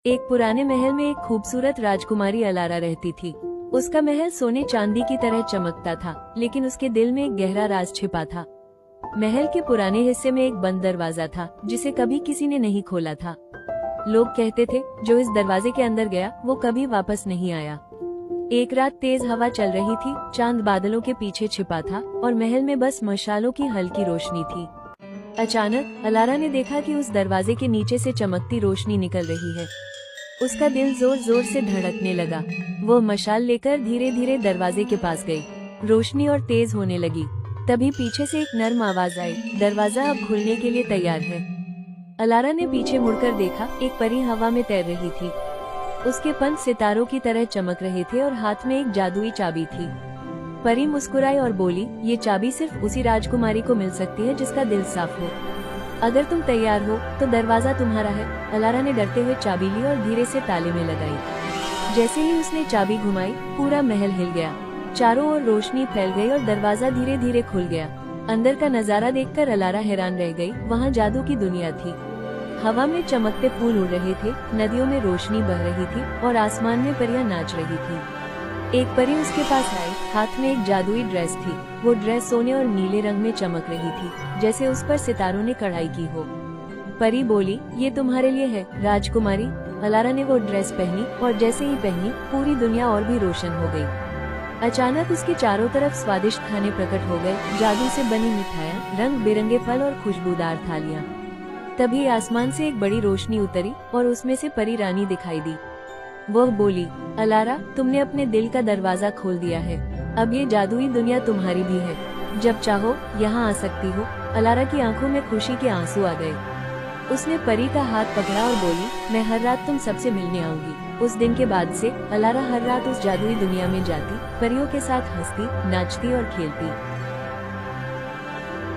एक पुराने महल में एक खूबसूरत राजकुमारी अलारा रहती थी। उसका महल सोने चांदी की तरह चमकता था, लेकिन उसके दिल में एक गहरा राज छिपा था। महल के पुराने हिस्से में एक बंद दरवाजा था, जिसे कभी किसी ने नहीं खोला था। लोग कहते थे, जो इस दरवाजे के अंदर गया वो कभी वापस नहीं आया। एक रात तेज हवा चल रही थी, चांद बादलों के पीछे छिपा था और महल में बस मशालों की हल्की रोशनी थी। अचानक अलारा ने देखा कि उस दरवाजे के नीचे से चमकती रोशनी निकल रही है। उसका दिल जोर जोर से धड़कने लगा। वो मशाल लेकर धीरे धीरे दरवाजे के पास गई। रोशनी और तेज होने लगी। तभी पीछे से एक नर्म आवाज आई, दरवाजा अब खुलने के लिए तैयार है। अलारा ने पीछे मुड़कर देखा, एक परी हवा में तैर रही थी। उसके पंख सितारों की तरह चमक रहे थे और हाथ में एक जादुई चाबी थी। परी मुस्कुराई और बोली, ये चाबी सिर्फ उसी राजकुमारी को मिल सकती है जिसका दिल साफ हो। अगर तुम तैयार हो तो दरवाजा तुम्हारा है। अलारा ने डरते हुए चाबी ली और धीरे से ताले में लगाई। जैसे ही उसने चाबी घुमाई, पूरा महल हिल गया। चारों ओर रोशनी फैल गई और दरवाजा धीरे धीरे खुल गया। अंदर का नजारा देखकर अलारा हैरान रह गई। वहाँ जादू की दुनिया थी। हवा में चमकते फूल उड़ रहे थे, नदियों में रोशनी बह रही थी और आसमान में परियां नाच रही थी। एक परी उसके पास आई, हाथ में एक जादुई ड्रेस थी। वो ड्रेस सोने और नीले रंग में चमक रही थी, जैसे उस पर सितारों ने कढ़ाई की हो। परी बोली, ये तुम्हारे लिए है राजकुमारी। अलारा ने वो ड्रेस पहनी और जैसे ही पहनी, पूरी दुनिया और भी रोशन हो गई। अचानक उसके चारों तरफ स्वादिष्ट खाने प्रकट हो गए, जादू से बनी मिठाइयाँ, रंग बिरंगे फल और खुशबूदार थालियाँ। तभी आसमान से एक बड़ी रोशनी उतरी और उसमें से परी रानी दिखाई दी। वह बोली, अलारा, तुमने अपने दिल का दरवाजा खोल दिया है। अब ये जादुई दुनिया तुम्हारी भी है। जब चाहो यहाँ आ सकती हो। अलारा की आंखों में खुशी के आंसू आ गए। उसने परी का हाथ पकड़ा और बोली, मैं हर रात तुम सबसे मिलने आऊंगी। उस दिन के बाद से अलारा हर रात उस जादुई दुनिया में जाती, परियों के साथ हंसती, नाचती और खेलती।